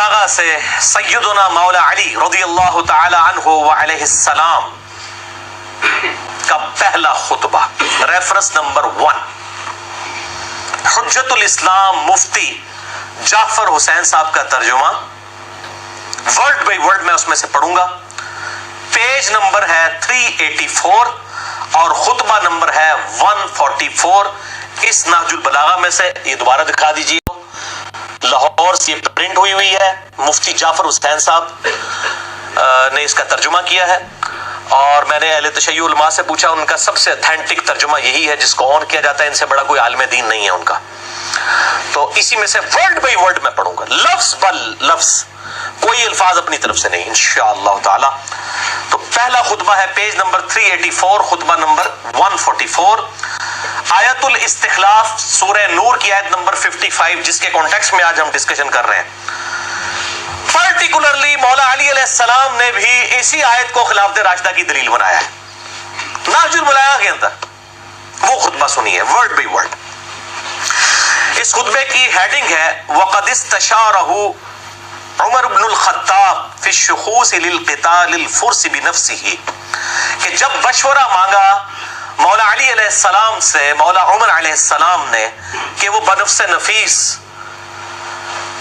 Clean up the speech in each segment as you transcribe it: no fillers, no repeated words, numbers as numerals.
البلاغہ سے سیدنا مولا علی رضی اللہ تعالی عنہ وعلیہ السلام کا پہلا خطبہ، ریفرنس نمبر 1، حجت الاسلام مفتی جعفر حسین صاحب کا ترجمہ، ورڈ بائی ورڈ میں اس میں سے پڑھوں گا۔ پیج نمبر ہے 384 اور خطبہ نمبر ہے 144 اس نہج البلاغہ میں سے۔ یہ دوبارہ دکھا دیجیے، لاہور سے پرنٹ ہوئی ہے، مفتی جعفر حسین صاحب نے اس کا ترجمہ کیا ہے، اور میں نے اہل تشیع علماء سے پوچھا، ان کا سب سے اتھینٹک ترجمہ یہی ہے جس کو آن کیا جاتا ہے، ان سے بڑا کوئی عالم دین نہیں ہے ان کا۔ تو اسی میں سے ورڈ بائی ورڈ میں پڑھوں گا، لفظ بل لفظ، کوئی الفاظ اپنی طرف سے نہیں انشاءاللہ تعالی۔ تو پہلا خطبہ ہے پیج نمبر 384، خطبہ نمبر 144، آیت الاستخلاف، سورہ نور کی آیت نمبر 55، جس کے کانٹیکسٹ میں آج ہم ڈسکشن کر رہے ہیں۔ پرٹیکولرلی مولا علی علیہ السلام نے بھی اسی آیت کو خلافت راشدہ کی دلیل بنایا ہے نہج البلاغہ کے اندر۔ وہ خطبہ سنیے ورڈ بائی ورڈ۔ اس خطبے کی ہیڈنگ ہے وَقَدْ اسْتَشَارَهُ عمر بن الخطاب فی الشخوص للقتال الفرس بنفسه، کہ جب مشورہ مانگا مولا علی علیہ السلام سے مولا عمر علیہ السلام نے کہ وہ بنفس نفیس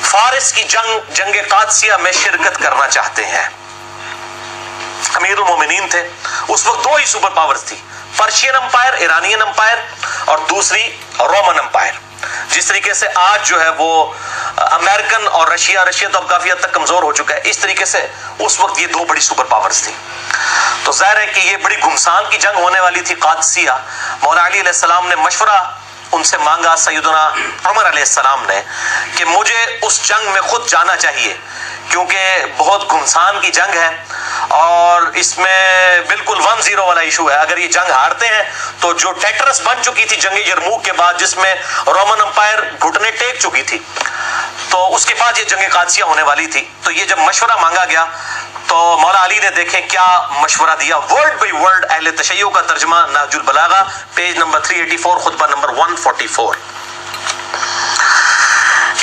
فارس کی جنگ قادسیہ میں شرکت کرنا چاہتے ہیں۔ امیر المومنین تھے اس وقت، دو ہی سپر پاورز تھی، پرشین امپائر، ایرانین امپائر، اور دوسری رومن امپائر۔ جس طریقے سے آج جو ہے وہ امریکن اور رشیا تو اب کافی حد تک کمزور ہو چکا ہے، اس طریقے سے اس وقت یہ دو بڑی سپر پاورز تھی۔ تو ظاہر ہے کہ یہ بڑی گھمسان کی جنگ ہونے والی تھی قادسیہ۔ مولا علی علیہ السلام نے مشورہ ان سے مانگا سیدنا عمر علیہ السلام نے کہ مجھے اس جنگ میں خود جانا چاہیے، کیونکہ بہت گھمسان کی جنگ ہے اور اس میں بالکل 1-0 والا ایشو ہے۔ اگر یہ جنگ ہارتے ہیں تو جو ٹیٹرس بن چکی تھی جنگ یرموک کے بعد، جس میں رومن امپائر گھٹنے ٹیک چکی تھی، تو اس کے بعد یہ جنگ قادسیہ ہونے والی تھی۔ تو یہ جب مشورہ مانگا گیا تو مولا علی نے دیکھیں کیا مشورہ دیا، ورڈ بائی ورڈ اہل تشیع کا ترجمہ نہج البلاغہ، پیج نمبر 384، خطبہ نمبر 144۔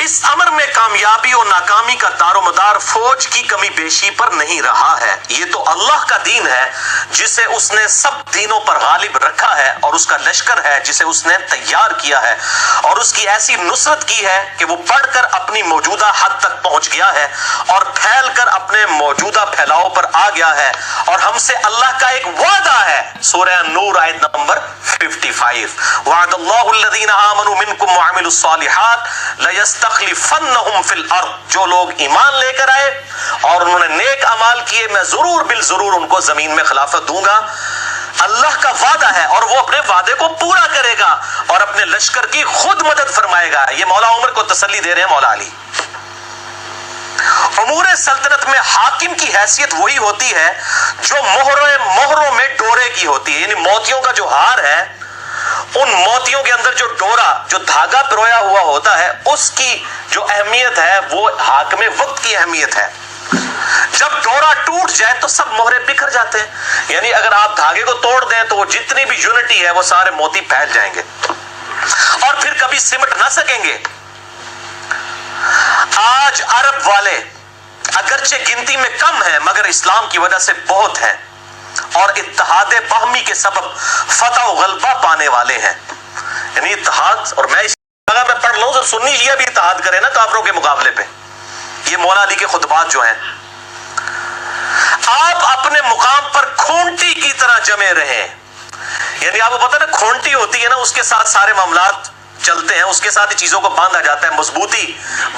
اس امر میں کامیابی اور ناکامی کا دار و مدار فوج کی کمی بیشی پر نہیں رہا ہے، یہ تو اللہ کا دین ہے جسے اس نے سب دینوں پر غالب رکھا ہے، اور اس کا لشکر ہے جسے اس نے تیار کیا ہے، اور اس کی ایسی نصرت کی ہے کہ وہ بڑھ کر اپنی موجودہ حد تک پہنچ گیا ہے اور پھیل کر اپنے موجودہ پھیلاؤ پر آ گیا ہے، اور ہم سے اللہ کا ایک وعدہ ہے، سورہ نور آیت نمبر 55، وعد اللہ الذین آمنوا منکم وعملوا الصالحات لَيَسْتَخْلِفَنَّهُمْ فِي الْأَرْضِ، جو لوگ ایمان لے کر آئے اور انہوں نے نیک اعمال کیے، میں ضرور بالضرور ان کو زمین میں خلافت دوں گا۔ اللہ کا وعدہ ہے اور وہ اپنے وعدے کو پورا کرے گا اور اپنے لشکر کی خود مدد فرمائے گا۔ یہ مولا عمر کو تسلی دے رہے ہیں مولا علی۔ امور سلطنت میں حاکم کی حیثیت وہی ہوتی ہے جو مہروں میں ڈورے کی ہوتی ہے، یعنی موتیوں کا جو ہار ہے، ان موتیوں کے اندر جو ڈورا، جو دھاگا پرویا ہوا ہوتا ہے، اس کی جو اہمیت ہے وہ حاکم وقت کی اہمیت ہے۔ جب ڈورا ٹوٹ جائے تو سب مہرے بکھر جاتے ہیں، یعنی اگر آپ دھاگے کو توڑ دیں تو وہ جتنی بھی یونٹی ہے وہ سارے موتی پھیل جائیں گے اور پھر کبھی سمٹ نہ سکیں گے۔ آج عرب والے اگرچہ گنتی میں کم ہیں مگر اسلام کی وجہ سے بہت ہیں، اور اتحاد باہمی کے سبب فتح و غلبہ پانے والے ہیں، یعنی اتحاد۔ اور میں اس جگہ میں پڑھ لوں تو سنی شیعہ بھی اتحاد کرے نا کافروں کے مقابلے پہ۔ یہ مولا علی کے خطبات جو ہیں، آپ اپنے مقام پر کھونٹی کی طرح جمے رہیں، یعنی آپ کو پتہ نا کھونٹی ہوتی ہے نا، اس کے ساتھ سارے معاملات چلتے ہیں، اس کے ساتھ ہی چیزوں کو باندھا جاتا ہے، مضبوطی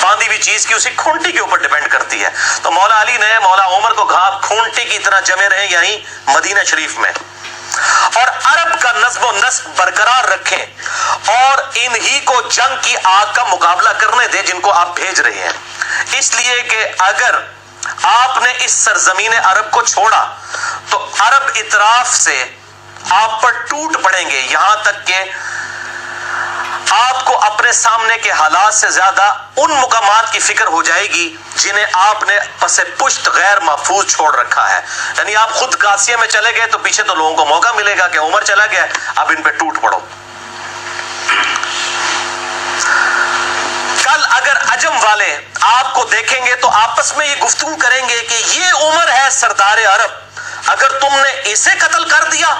باندھی ہوئی چیز کی اسی کھونٹی کے اوپر ڈیپینڈ کرتی ہے۔ تو مولا علی نے مولا عمر کو کہا کھونٹی کی طرح جمے رہیں یہیں مدینہ شریف میں، اور عرب کا نظم و نسق برقرار رکھیں، اور انہی کو جنگ کی آگ کا مقابلہ کرنے دیں جن کو آپ بھیج رہے ہیں، اس لیے کہ اگر آپ نے اس سرزمین عرب کو چھوڑا تو عرب اطراف سے آپ پر ٹوٹ پڑیں گے، یہاں تک کہ آپ کو اپنے سامنے کے حالات سے زیادہ ان مقامات کی فکر ہو جائے گی جنہیں آپ نے پس پشت غیر محفوظ چھوڑ رکھا ہے۔ یعنی آپ خود قادسیہ میں چلے گئے تو پیچھے تو لوگوں کو موقع ملے گا کہ عمر چلا گیا، اب ان پہ ٹوٹ پڑو۔ کل اگر عجم والے آپ کو دیکھیں گے تو آپس میں یہ گفتگو کریں گے کہ یہ عمر ہے سردار عرب، اگر تم نے اسے قتل کر دیا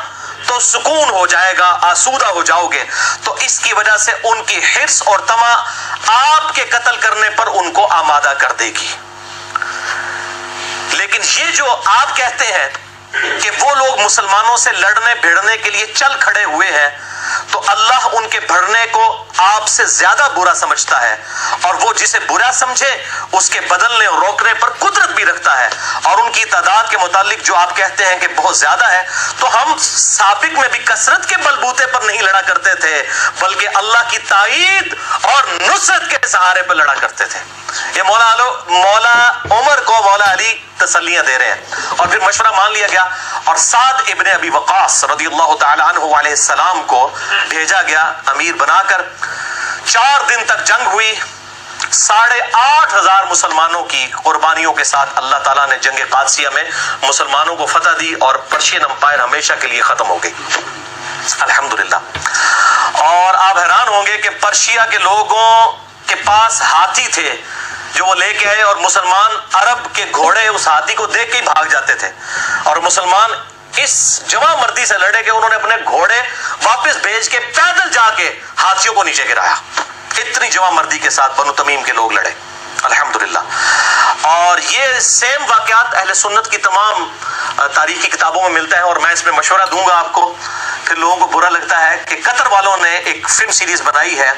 تو سکون ہو جائے گا، آسودہ ہو جاؤ گے. تو اس کی وجہ سے ان کی حرص اور طمع آپ کے قتل کرنے پر ان کو آمادہ کر دے گی. لیکن یہ جو آپ کہتے ہیں کہ وہ لوگ مسلمانوں سے لڑنے بھیڑنے کے لیے چل کھڑے ہوئے ہیں، تو اللہ ان کے بڑھنے کو آپ سے زیادہ برا سمجھتا ہے، اور وہ جسے برا سمجھے اس کے بدلنے اور روکنے پر قدرت بھی رکھتا ہے. اور ان کی تعداد کے متعلق جو آپ کہتے ہیں کہ بہت زیادہ ہے، تو ہم سابق میں بھی کثرت کے بلبوتے پر نہیں لڑا کرتے تھے، بلکہ اللہ کی تائید اور نصرت کے سہارے پر لڑا کرتے تھے. یہ مولا عمر کو مولا علی تسلیاں دے رہے ہیں. اور پھر مشورہ مان لیا گیا اور سعد ابن ابی وقاص رضی اللہ تعالی عنہ علیہ السلام کو بھیجا گیا امیر بنا کر. 4 دن تک جنگ ہوئی. 8,500 مسلمانوں کی قربانیوں کے ساتھ اللہ تعالیٰ نے جنگ قادسیہ میں مسلمانوں کو فتح دی اور پرشین امپائر ہمیشہ کے لیے ختم ہو گئی الحمدللہ. اور آپ حیران ہوں گے کہ پرشیا کے لوگوں کے پاس ہاتھی تھے جو وہ لے کے آئے، اور مسلمان عرب کے گھوڑے اس ہاتھی کو دیکھ کے ہی بھاگ جاتے تھے، اور مسلمان اس جواں مردی سے لڑے کہ انہوں نے اپنے گھوڑے واپس بھیج کے پیدل جا کے ہاتھیوں کو نیچے گرایا. اتنی جواں مردی کے ساتھ بنو تمیم کے لوگ لڑے الحمدللہ. اور یہ سیم واقعات اہل سنت کی تمام تاریخی کتابوں میں ملتا ہے. اور میں اس میں مشورہ دوں گا آپ کو. پھر لوگوں کو برا لگتا ہے کہ قطر والوں نے ایک فلم سیریز بنائی ہے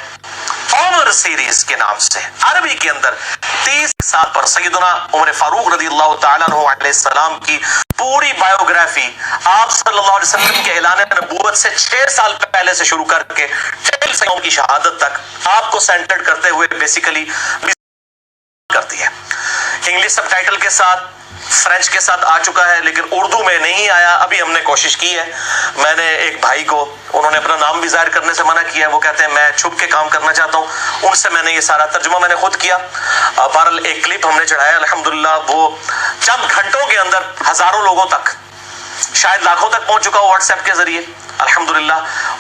عمر سیریز کے نام سے، عربی کے اندر 30 سال پر سیدنا عمر فاروق رضی اللہ تعالیٰ عنہ علیہ السلام کی پوری بایوگرافی آپ صلی اللہ علیہ وسلم کے اعلان نبوت سے 6 سال پہلے سے شروع کر کے کی شہادت تک آپ کو سینٹرڈ کرتے ہوئے بیسیکلی کرتی ہے. انگلش سب ٹائٹل کے ساتھ، فرینچ کے ساتھ آ چکا ہے، لیکن اردو میں نہیں آیا. ابھی ہم نے کوشش کی ہے. میں نے ایک بھائی کو، انہوں نے اپنا نام بھی ظاہر کرنے سے منع کیا ہے، وہ کہتے ہیں میں چھپ کے کام کرنا چاہتا ہوں. ان سے میں نے یہ سارا ترجمہ میں نے خود کیا. بہرحال ایک کلپ ہم نے چڑھایا الحمدللہ، وہ چند گھنٹوں کے اندر ہزاروں لوگوں تک، شاید لاکھوں تک پہنچ چکا ہو واٹس ایپ کے ذریعے الحمدللہ.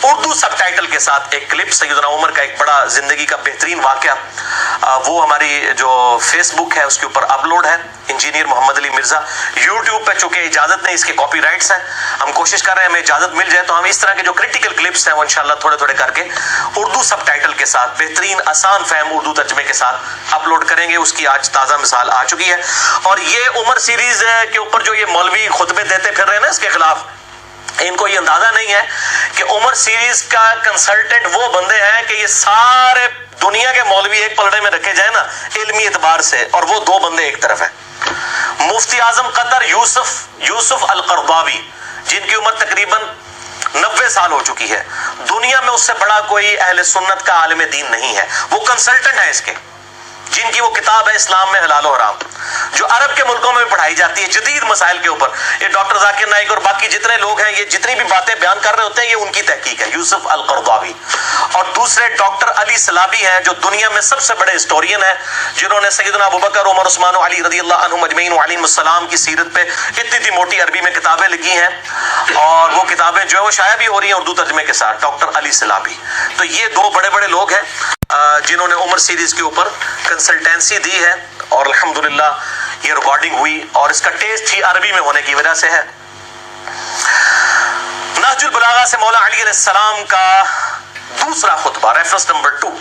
اردو سب ٹائٹل کے ساتھ ایک کلپ سیدنا عمر کا ایک بڑا زندگی کا بہترین واقعہ، وہ ہماری جو فیس بک ہے اس کے اوپر اپلوڈ ہے. انجینئر محمد علی مرزا. یوٹیوب پہ چونکہ اجازت نہیں، اس کے کاپی رائٹس ہیں، ہم کوشش کر رہے ہیں ہمیں اجازت مل جائے تو ہم اس طرح کے جو کریٹیکل کلپس ہیں وہ انشاءاللہ تھوڑے تھوڑے کر کے اردو سب ٹائٹل کے ساتھ بہترین آسان فہم اردو ترجمے کے ساتھ اپلوڈ کریں گے. اس کی آج تازہ مثال آ چکی ہے. اور یہ عمر سیریز کے اوپر جو یہ مولوی خطبے دیتے پھر رہے ہیں نا اس کے خلاف، ان کو یہ اندازہ نہیں ہے کہ عمر سیریز کا کنسلٹنٹ وہ بندے ہیں کہ یہ سارے دنیا کے مولوی ایک پلڑے میں رکھے جائیں نا علمی اعتبار سے، اور وہ 2 بندے ایک طرف ہیں. مفتی اعظم قطر یوسف القرضاوی، جن کی عمر تقریباً 90 سال ہو چکی ہے. دنیا میں اس سے بڑا کوئی اہل سنت کا عالم دین نہیں ہے. وہ کنسلٹنٹ ہیں اس کے، جن کی وہ کتاب ہے اسلام میں حلال و حرام، جو عرب کے ملکوں میں بھی پڑھائی جاتی ہے جدید مسائل کے اوپر. یہ ڈاکٹر ذاکر نائک اور باقی جتنے لوگ ہیں، یہ جتنی بھی باتیں بیان کر رہے ہوتے ہیں یہ ان کی تحقیق ہے. یوسف القرضاوی. اور دوسرے ڈاکٹر علی سلابی ہیں جو دنیا میں سب سے بڑے ہسٹورین ہیں، جنہوں نے سیدنا ابوبکر، عمر، عثمان و علی رضی اللہ عنہم اجمعین وعلیہم السلام کی سیرت پہ اتنی موٹی عربی میں کتابیں لکھی ہیں، اور وہ کتابیں جو ہے وہ شائع بھی ہو رہی ہیں اردو ترجمے کے ساتھ. ڈاکٹر علی سلابی. تو یہ 2 بڑے بڑے لوگ ہیں جنہوں نے عمر سیریز کے اوپر کنسلٹینسی دی ہے، اور الحمدللہ یہ ریکارڈنگ ہوئی، اور اس کا ٹیسٹ ہی عربی میں ہونے کی وجہ سے ہے. نہج البلاغہ سے مولا علی علیہ السلام کا دوسرا خطبہ، ریفرنس نمبر 2،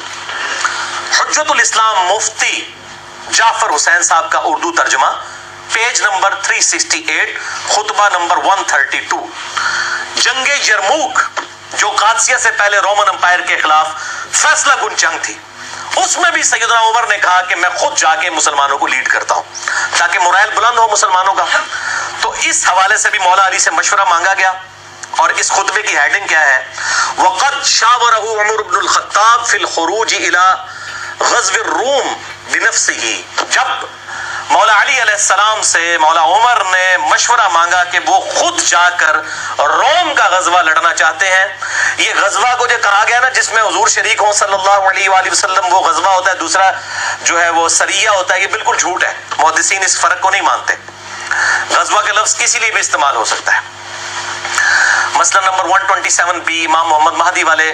حجت الاسلام مفتی جعفر حسین صاحب کا اردو ترجمہ، پیج نمبر 368، خطبہ نمبر 132. جنگ یرموک جو قادسیہ سے پہلے رومن امپائر کے خلاف فیصلہ کن جنگ تھی، اس میں بھی سیدنا عمر نے کہا کہ میں خود جا کے مسلمانوں کو لیڈ کرتا ہوں تاکہ مورائل بلند ہو مسلمانوں کا. تو اس حوالے سے بھی مولا علی سے مشورہ مانگا گیا، اور اس خطبے کی ہیڈنگ کیا ہے؟ وقد شاورہ عمر بن الخطاب فی الخروج الی غزو الروم بنفسہ. جب مولا علی علیہ السلام سے مولا عمر نے مشورہ مانگا کہ وہ خود جا کر روم کا غزوہ لڑنا چاہتے ہیں. یہ غزوہ کو جو کہا گیا نا جس میں حضور شریک ہوں صلی اللہ علیہ وآلہ وسلم، وہ غزوہ ہوتا ہے. دوسرا جو ہے وہ سریہ ہوتا ہے. یہ بالکل جھوٹ ہے، محدثین اس فرق کو نہیں مانتے. غزوہ کا لفظ کسی لیے بھی استعمال ہو سکتا ہے. مسئلہ نمبر 127B امام محمد مہدی والے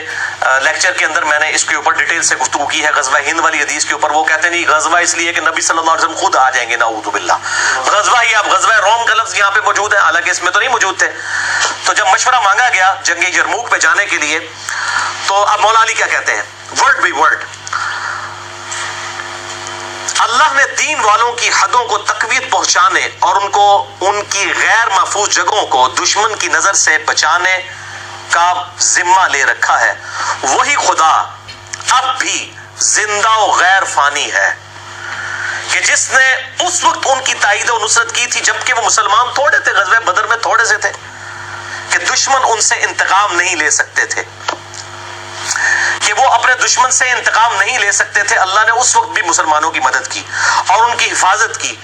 لیکچر کے اندر میں نے اس کے اوپر ڈیٹیل سے گفتگو کی ہے، غزوہ ہند والی حدیث کے اوپر۔ وہ کہتے ہیں نہیں غزوہ اس لیے کہ نبی صلی اللہ علیہ وسلم خود آ جائیں گے، نعوذ باللہ۔ غزوہ ہی اب غزوہ روم کا لفظ یہاں پہ موجود ہے، حالانکہ اس میں تو نہیں موجود تھے۔ تو جب مشورہ مانگا گیا جنگ یرموک پہ جانے کے لیے، تو اب مولا علی کیا کہتے ہیں ورڈ بائی ورڈ، اللہ نے دین والوں کی حدوں کو تقویت پہنچانے اور ان کو ان کی غیر محفوظ جگہوں کو دشمن کی نظر سے بچانے کا ذمہ لے رکھا ہے۔ وہی خدا اب بھی زندہ و غیر فانی ہے کہ جس نے اس وقت ان کی تائید و نصرت کی تھی جبکہ وہ مسلمان تھوڑے تھے، غزوہ بدر میں تھوڑے سے تھے کہ دشمن ان سے انتقام نہیں لے سکتے تھے، کہ وہ اپنے دشمن سے انتقام نہیں لے سکتے تھے۔ اللہ نے اس وقت بھی مسلمانوں کی مدد کی اور ان کی حفاظت کی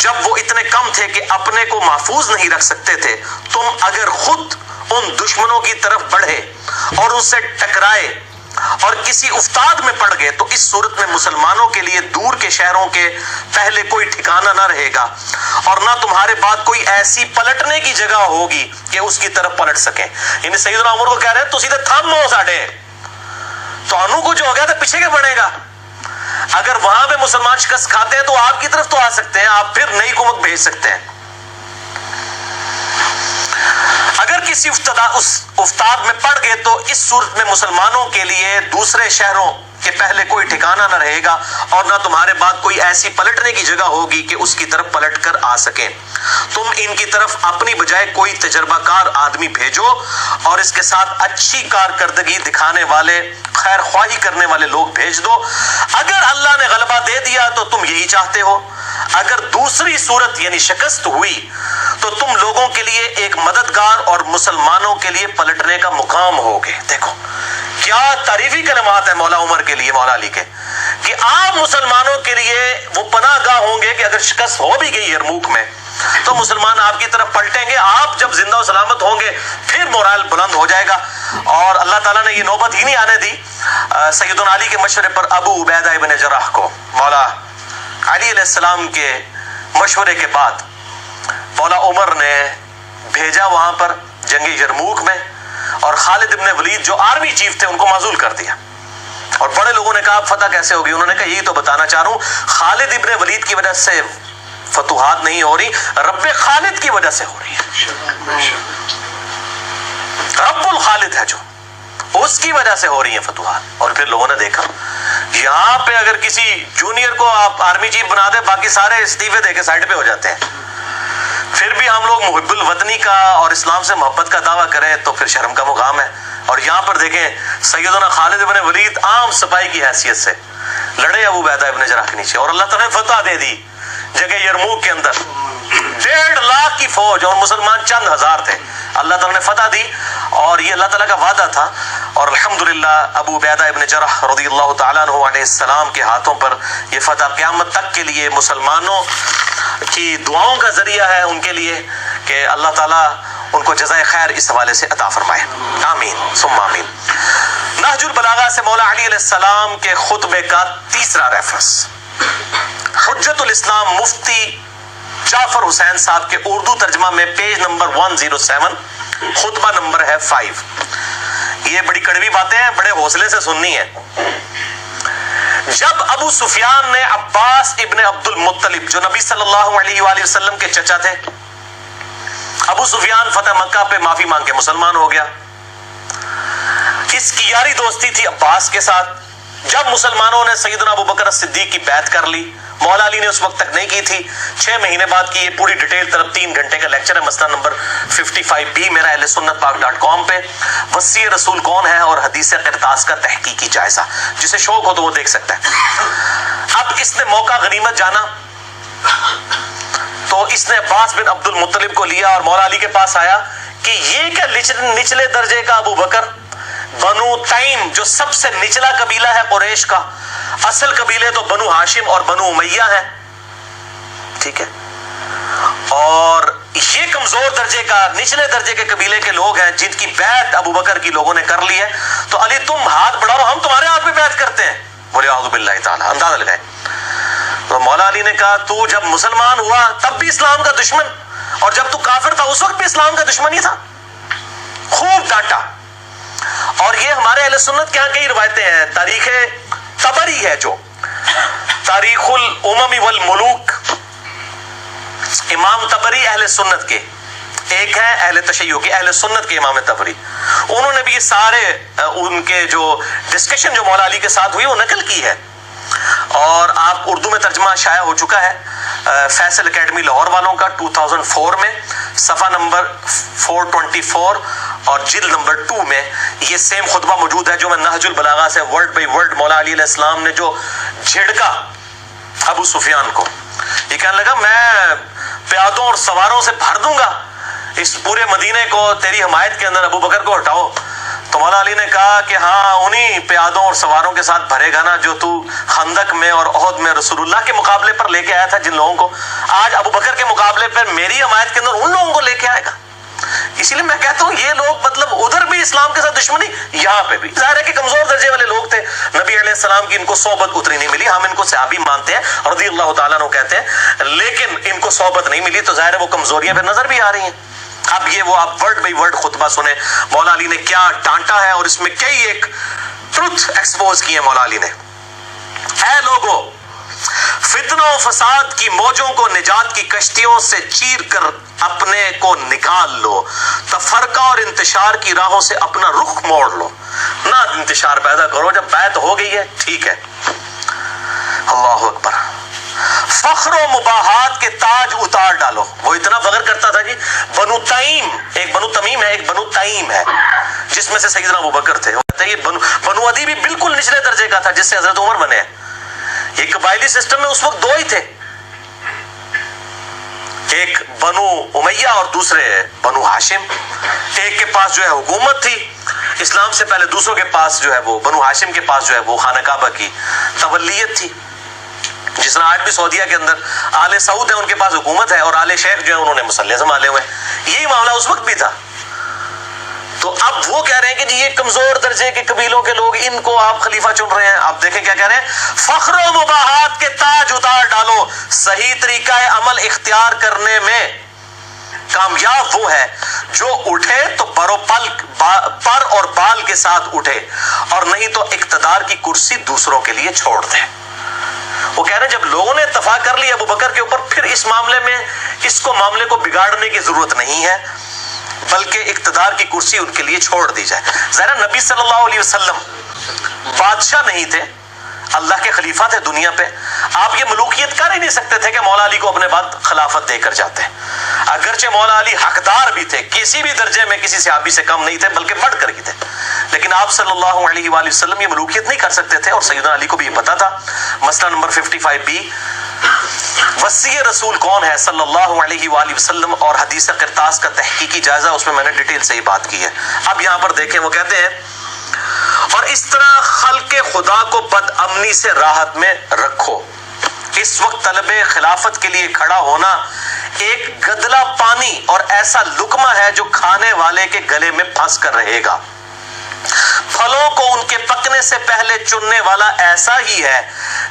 جب وہ اتنے کم تھے کہ اپنے کو محفوظ نہیں رکھ سکتے تھے۔ تم اگر خود ان دشمنوں کی طرف بڑھے اور ان سے ٹکرائے اور کسی افتاد میں پڑ گئے تو اس صورت میں مسلمانوں کے لیے دور کے شہروں کے پہلے کوئی ٹھکانہ نہ رہے گا اور نہ تمہارے بعد کوئی ایسی پلٹنے کی جگہ ہوگی کہ اس کی طرف پلٹ سکیں۔ یعنی سیدنا عمر کو کہہ رہے ہیں تو سیدھے تھم ہو ساڑھے تو انو کو جو ہو گیا تو پیچھے کے بڑھے گا۔ اگر وہاں پہ مسلمان شکست کھاتے ہیں تو آپ کی طرف تو آ سکتے ہیں، آپ پھر نئی قوت بھیج سکتے ہیں۔ اگر کسی افتاد میں پڑ گئے تو اس صورت میں مسلمانوں کے لیے دوسرے شہروں کے پہلے کوئی ٹھکانہ نہ رہے گا اور نہ تمہارے بعد کوئی ایسی پلٹنے کی جگہ ہوگی کہ اس کی طرف پلٹ کر آ سکیں۔ تم ان کی طرف اپنی بجائے کوئی تجربہ کار آدمی بھیجو اور اس کے ساتھ اچھی کارکردگی دکھانے والے، خیر خواہی کرنے والے لوگ بھیج دو۔ اگر اللہ نے غلبہ دے دیا تو تم یہی چاہتے ہو، اگر دوسری صورت یعنی شکست ہوئی تو تم لوگوں کے لیے ایک مددگار اور مسلمانوں کے لیے پلٹنے کا مقام ہوگے۔ دیکھو کیا تعریفی کلمات ہیں مولا عمر کے لیے، مولا علی کے، کہ آپ مسلمانوں کے لیے وہ پناہ گاہ ہوں گے کہ اگر شکست ہو بھی گئی یرموک میں تو مسلمان آپ کی طرف پلٹیں گے، آپ جب زندہ و سلامت ہوں گے پھر مورال بلند ہو جائے گا۔ اور اللہ تعالیٰ نے یہ نوبت ہی نہیں آنے دی۔ سیدنا علی کے مشورے پر ابو عبیدہ ابن جراح کو مولا علی علیہ السلام کے مشورے کے بعد مولا عمر نے بھیجا وہاں پر جنگ یرموک میں، اور خالد ابن ولید جو آرمی چیف تھے ان کو معزول کر دیا۔ اور بڑے لوگوں نے کہا فتح کیسے ہوگی؟ انہوں نے کہا یہی تو بتانا چاہ رہا ہوں، خالد ابن ولید کی وجہ سے فتوحات نہیں ہو رہی، رب خالد کی وجہ سے ہو رہی ہے۔ رب الخالد ہے جو، اس کی وجہ سے ہو رہی ہیں فتوحات۔ اور پھر لوگوں نے دیکھا یہاں پہ اگر کسی جونیئر کو آپ آرمی چیف بنا دے باقی سارے استعفے دے کے سائڈ پہ ہو جاتے ہیں، پھر بھی ہم لوگ محب الوطنی کا اور اسلام سے محبت کا دعویٰ کریں تو پھر شرم کا مقام ہے۔ اور یہاں پر دیکھیں سیدنا خالد ابن ولید عام سپاہی کی حیثیت سے لڑے ابو عبیدہ ابن جراح کے نیچے، اور اللہ تعالیٰ نے فتح دے دی جگہ یرموک کے اندر۔ 1.5 لاکھ کی فوج اور مسلمان چند ہزار تھے، اللہ تعالیٰ نے فتح دی، اور یہ اللہ تعالیٰ کا وعدہ تھا۔ اور الحمدللہ ابو عبیدہ ابن جراح رضی اللہ تعالیٰ عنہ علیہ السلام کے ہاتھوں پر یہ فتح قیامت تک کے لیے مسلمانوں کی دعاؤں کا ذریعہ ہے ان کے لیے کہ اللہ تعالیٰ ان کو جزائے خیر اس حوالے سے عطا فرمائے، آمین ثم آمین۔ نہج البلاغہ سے مولا علی علیہ السلام کے خطبے کا تیسرا ریفرنس، حجت الاسلام مفتی جعفر حسین صاحب کے اردو ترجمہ میں پیج نمبر 107، خطبہ نمبر ہے 5۔ یہ بڑی کڑوی باتیں ہیں، بڑے حوصلے سے سننی ہے۔ جب ابو سفیان نے عباس ابن عبد المطلب جو نبی صلی اللہ علیہ وآلہ وسلم کے چچا تھے، ابو سفیان فتح مکہ پہ معافی مانگ کے مسلمان ہو گیا، اس کی یاری دوستی تھی عباس کے ساتھ۔ جب مسلمانوں نے سیدنا ابو بکر صدیق کی بیعت کر لی، مولا علی نے اس وقت تک نہیں کی تھی، 6 مہینے بعد کی، یہ پوری ڈیٹیل طرف 3 گھنٹے کا لیکچر ہے، مسئلہ نمبر 55B میرا اہل سنت پاک.com پہ، وصی رسول کون ہے اور حدیث قرطاس کا تحقیقی جائزہ، جسے شوق ہو تو وہ دیکھ سکتا ہے۔ اب اس نے موقع غنیمت جانا تو اس نے عباس بن عبد المطلب کو لیا اور مولا علی کے پاس آیا کہ یہ کیا نچلے درجے کا ابو بکر، بنو تیم جو سب سے نچلا قبیلہ ہے قریش کا، اصل قبیلے تو بنو ہاشم اور بنو امیہ ہیں، ٹھیک ہے، اور یہ کمزور درجے کا نچلے درجے کے قبیلے کے لوگ ہیں جن کی بیعت ابو بکر کی لوگوں نے کر لی ہے، تو علی تم ہاتھ بڑھاؤ، ہم تمہارے ہاتھ پہ بیعت کرتے ہیں۔ بولے اعوذ باللہ تعالی، اندازہ لگائے۔ تو مولا علی نے کہا تو جب مسلمان ہوا تب بھی اسلام کا دشمن، اور جب تو کافر تھا اس وقت بھی اسلام کا دشمن ہی تھا، خوب خوب ڈانٹا. اور یہ ہمارے اہل سنت کے یہاں کئی روایتیں ہیں. تاریخ طبری ہے جو تاریخ الامم والملوک، امام طبری اہل سنت کے، ایک ہے اہل تشیع کے، اہل سنت کے امام طبری. انہوں نے بھی یہ سارے ان کے جو ڈسکشن جو مولا علی کے ساتھ ہوئی وہ نقل کی ہے، اور آپ اردو میں ترجمہ شائع ہو چکا ہے فیصل اکیڈمی لاہور والوں کا 2004 میں، صفحہ نمبر 424 اور جلد نمبر 2 میں یہ سیم خطبہ موجود ہے جو میں نہج البلاغہ سے ورڈ بائی ورڈ مولا علی علیہ السلام نے جو جھڑکا ابو سفیان کو. یہ کہنے لگا میں پیادوں اور سواروں سے بھر دوں گا اس پورے مدینے کو تیری حمایت کے اندر، ابو بکر کو ہٹاؤ. تو مولا علی نے کہا کہ ہاں انہی پیادوں اور سواروں کے ساتھ بھرے گا نا جو تو خندق میں اور احد میں رسول اللہ کے مقابلے پر لے کے آیا تھا جن لوگوں کو، آج ابو بکر کے مقابلے پر میری حمایت کے اندر ان لوگوں کو لے کے آئے گا. اسی لیے میں کہتا ہوں یہ لوگ مطلب ادھر بھی اسلام کے ساتھ دشمنی، یہاں پہ بھی ظاہر ہے کہ کمزور درجے والے لوگ تھے. نبی علیہ السلام کی ان کو صحبت اتنی نہیں ملی، ہم ان کو صحابی مانتے ہیں رضی اللہ تعالیٰ عنہ کہتے ہیں، لیکن ان کو صحبت نہیں ملی تو ظاہر ہے وہ کمزوریاں پھر نظر بھی آ رہی ہیں. اب یہ وہ آپ ورڈ بائی ورڈ خطبہ سنیں مولا علی نے کیا ڈانٹا ہے، اور اس میں کئی ایک ٹروتھ ایکسپوز کی ہے مولا علی نے. اے لوگو، فتنہ و فساد کی موجوں کو نجات کی کشتیوں سے چیر کر اپنے کو نکال لو، تفرقہ اور انتشار کی راہوں سے اپنا رخ موڑ لو. نہ انتشار پیدا کرو، جب بیعت ہو گئی ہے ٹھیک ہے. اللہ اکبر. فخر و مباحات کے تاج اتار ڈالو. وہ اتنا فخر کرتا تھا جی، بنو تمیم، ایک بنو تمیم ہے ایک بنو تمیم ہے جس میں سے سیدنا ابو بکر تھے. وہ کہتے ہیں یہ بنو عدی بھی بالکل نچلے درجے کا تھا جس سے حضرت عمر بنے ہیں. یہ قبائلی سسٹم میں اس وقت دو ہی تھے، ایک بنو امیہ اور دوسرے بنو ہاشم. ایک کے پاس جو ہے حکومت تھی اسلام سے پہلے، دوسروں کے پاس جو ہے وہ بنو ہاشم کے پاس جو ہے وہ خانہ کعبہ کی تولیت تھی. جس طرح آج بھی سعودیہ کے اندر آل سعود ہیں ان کے پاس حکومت ہے، اور آل شیخ جو ہے انہوں نے مسلح سنبھالے ہوئے ہیں. یہی معاملہ اس وقت بھی تھا. تو اب وہ کہہ رہے ہیں کہ جی یہ کمزور درجے کے قبیلوں کے لوگ، ان کو آپ خلیفہ چن رہے ہیں. آپ دیکھیں کیا کہہ رہے ہیں، فخر و مباحات کے تاج اتار ڈالو. صحیح طریقہ عمل اختیار کرنے میں کامیاب وہ ہے جو اٹھے تو پر اور بال کے ساتھ اٹھے، اور نہیں تو اقتدار کی کرسی دوسروں کے لیے چھوڑ دے. وہ کہہ رہے ہیں جب لوگوں نے اتفاق کر لیا ابو بکر کے اوپر، پھر اس معاملے میں معاملے کو بگاڑنے کی ضرورت نہیں ہے، بلکہ اقتدار کی کرسی ان کے لیے چھوڑ دی جائے. ذرا نبی صلی اللہ علیہ وسلم بادشاہ نہیں تھے، اللہ کے خلیفہ تھے دنیا پہ. آپ یہ ملوکیت کر ہی نہیں سکتے تھے کہ مولا علی کو اپنے بعد خلافت دے کر جاتے. اگرچہ مولا علی حقدار بھی تھے، کسی بھی درجے میں کسی صحابی سے کم نہیں تھے بلکہ بڑھ کر ہی تھے، لیکن آپ صلی اللہ علیہ وآلہ وسلم یہ ملوکیت نہیں کر سکتے تھے، اور سیدنا علی کو بھی یہ پتا تھا. مسئلہ نمبر 55B، وصی رسول کون ہے صلی اللہ علیہ وآلہ وسلم اور حدیث قرطاس کا تحقیقی جائزہ، اس میں میں نے ڈیٹیل سے ہی بات کی ہے. اب یہاں پر دیکھیں وہ کہتے ہیں، اور اس طرح خلق خدا کو بد امنی سے راحت میں رکھو. اس وقت طلب خلافت کے لیے کھڑا ہونا ایک گدلا پانی اور ایسا لقمہ ہے جو کھانے والے کے گلے میں پھنس کر رہے گا. پھلوں کو ان کے پکنے سے پہلے چننے والا ایسا ہی ہے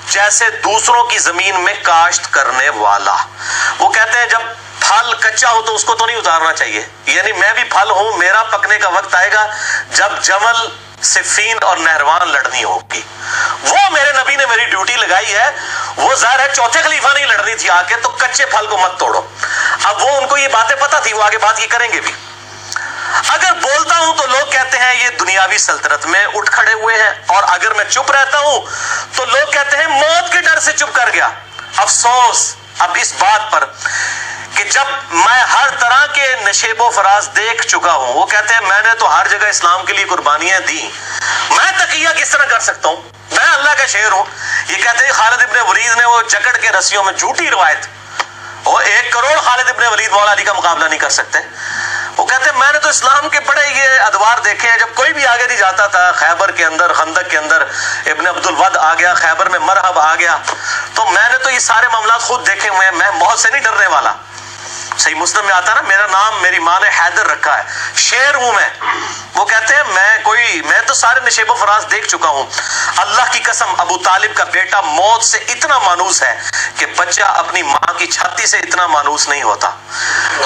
جیسے دوسروں کی زمین میں کاشت کرنے والا. وہ کہتے ہیں جب پھل کچا ہو تو اس کو تو نہیں اتارنا چاہیے، یعنی میں بھی پھل ہوں، میرا پکنے کا وقت آئے گا جب جمل صفین اور نہروان لڑنی ہوگی. وہ میرے نبی نے میری ڈیوٹی لگائی ہے، وہ ظاہر ہے چوتھے خلیفہ نہیں لڑنی تھی آگے، تو کچے پھل کو مت توڑو. اب وہ ان کو یہ باتیں پتہ تھی، وہ آگے بات یہ کریں گے بھی. اگر بولتا ہوں تو لوگ کہتے ہیں یہ دنیاوی سلطنت میں اٹھ کھڑے ہوئے ہیں، اور اگر میں چپ رہتا ہوں تو لوگ کہتے ہیں موت کے ڈر سے چپ کر گیا. افسوس اب اس بات پر کہ جب میں ہر طرح کے نشیب و فراز دیکھ چکا ہوں. وہ کہتے ہیں میں نے تو ہر جگہ اسلام کے لیے قربانیاں دی، میں تقیہ کس طرح کر سکتا ہوں، میں اللہ کا شعر ہوں. یہ کہتے ہیں خالد ابن ولید نے وہ جکڑ کے رسیوں میں، جھوٹی روایت، وہ 1 کروڑ خالد ابن ولید مولا علی کا مقابلہ نہیں کر سکتے. وہ کہتے ہیں میں نے تو اسلام کے بڑے یہ ادوار دیکھے ہیں، جب کوئی بھی آگے نہیں جاتا تھا، خیبر کے اندر، خندق کے اندر ابن عبد الود آ گیا، خیبر میں مرحب آ گیا، تو میں نے تو یہ سارے معاملات خود دیکھے ہوئے ہیں، میں موت سے نہیں ڈرنے والا. صحیح مسلم میں آتا نا، میرا نام میری ماں نے حیدر رکھا ہے، شیر ہوں میں. وہ کہتے ہیں میں تو سارے نشیب و فراز دیکھ چکا ہوں. اللہ کی قسم ابو طالب کا بیٹا موت سے اتنا مانوس ہے کہ بچہ اپنی ماں کی چھاتی سے اتنا مانوس نہیں ہوتا.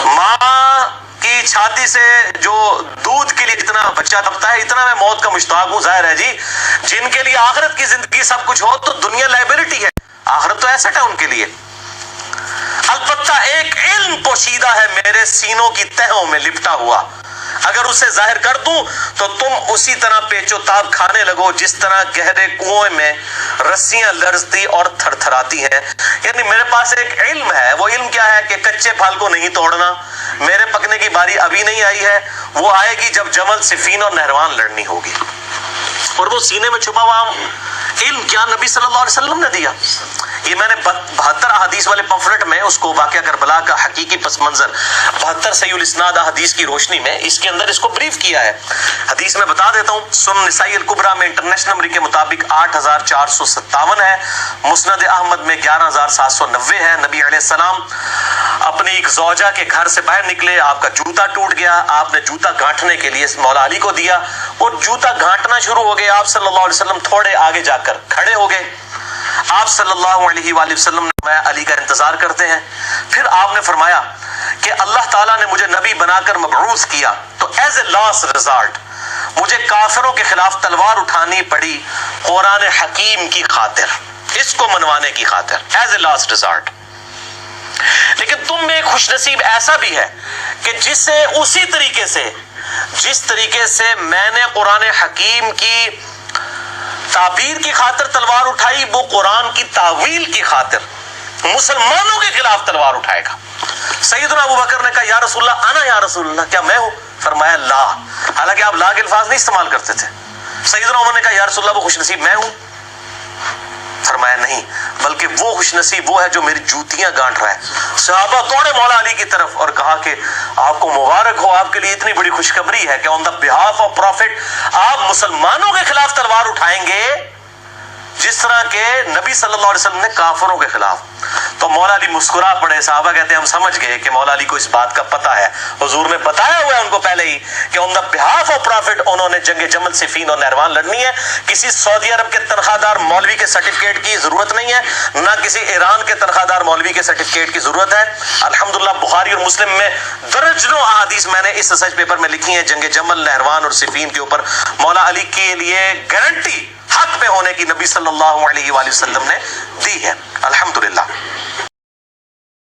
ماں کی چھاتی سے جو دودھ کے لیے اتنا بچہ دبتا ہے، اتنا میں موت کا مشتاق ہوں. ظاہر ہے جی جن کے لیے آخرت کی زندگی سب کچھ ہو تو دنیا لائبلٹی ہے، آخرت تو ایسٹ ہے ان کے لیے. البتہ ایک علم پوشیدہ ہے میرے سینوں کی تہوں میں لپٹا ہوا، اگر اسے ظاہر کر دوں تو تم اسی طرح پیچ و تاب کھانے لگو جس طرح گہرے کنویں میں رسیاں لرزتی اور تھر تھراتی ہیں. یعنی میرے پاس ایک علم ہے. وہ علم کیا ہے کہ کچے پھل کو نہیں توڑنا. میرے پکنے کی باری ابھی نہیں آئی ہے، وہ آئے گی جب جمل، صفین اور نہروان لڑنی ہوگی. اور وہ سینے میں چھپا ہوا علم کیا نبی صلی اللہ علیہ وسلم نے دیا. یہ میں نے 72 احادیث والے پمفلٹ میں اس کو واقعہ کربلا کا حقیقی پس منظر 72 صحیح الاسناد احادیث کی روشنی میں اس کے اندر اس کو بریف کیا ہے. حدیث میں بتا دیتا ہوں. سنن نسائی الکبریٰ میں انٹرنیشنل نمبر کے مطابق 8457 ہے. مسند احمد میں 11790 ہے. نبی علیہ السلام اپنی ایک زوجہ کے گھر سے باہر نکلے، آپ کا جوتا ٹوٹ گیا، آپ نے جوتا گھانٹنے کے لیے مولا علی کو دیا، وہ جوتا گھانٹنا شروع ہو گیا. آپ صلی اللہ علیہ وسلم تھوڑے آگے جا کر کھڑے ہو گئے. آپ صلی اللہ علیہ وآلہ وسلم نے فرمایا علی کا انتظار کرتے ہیں. پھر آپ نے فرمایا کہ اللہ تعالیٰ نے مجھے نبی بنا کر مبعوث کیا تو ایز اے لاسٹ ریزارٹ مجھے کافروں کے خلاف تلوار اٹھانی پڑی قرآن حکیم کی خاطر، اس کو منوانے کی خاطر، ایز اے لاسٹ ریزارٹ. لیکن تم میں ایک خوش نصیب ایسا بھی ہے کہ جسے اسی طریقے سے جس طریقے سے میں نے قرآن حکیم کی تعبیر کی خاطر تلوار اٹھائی، وہ قرآن کی تعویل کی خاطر مسلمانوں کے خلاف تلوار اٹھائے گا. سیدنا ابو بکر نے کہا یا رسول اللہ، انا یا رسول اللہ، کیا میں ہوں؟ فرمایا لا. حالانکہ آپ لا کے الفاظ نہیں استعمال کرتے تھے. سیدنا عمر نے کہا یا رسول اللہ وہ خوش نصیب میں ہوں؟ فرمایا نہیں، بلکہ وہ خوش نصیب وہ ہے جو میری جوتیاں گانٹ رہا ہے. صحابہ دوڑے مولا علی کی طرف اور کہا کہ آپ کو مبارک ہو، آپ کے لیے اتنی بڑی خوشخبری ہے کہ آن دا بہاف آف پروفٹ آپ مسلمانوں کے خلاف تلوار اٹھائیں گے جس طرح کہ نبی صلی اللہ علیہ وسلم نے کافروں کے خلاف. تو مولا علی مسکرا پڑے. صحابہ کہتے ہیں ہم سمجھ گئے کہ مولا علی کو اس بات کا پتہ ہے، حضور نے بتایا ہوا ہے ان کو پہلے ہی کہ آن دا بہاف آف پروفٹ انہوں نے جنگ جمل، صفین اور نہروان لڑنی ہے. کسی سعودی عرب کے تنخواہ دار مولوی کے سرٹیفکیٹ کی ضرورت نہیں ہے، نہ کسی ایران کے تنخواہ دار مولوی کے سرٹیفکیٹ کی ضرورت ہے. الحمدللہ بخاری اور مسلم میں درجنوں احادیث میں نے اس ریسرچ پیپر میں لکھی ہیں جنگ جمل، نہروان اور صفین کے اوپر مولا علی کے لیے گارنٹی حق میں ہونے کی نبی صلی اللہ علیہ وآلہ وسلم نے دی ہے. الحمدللہ.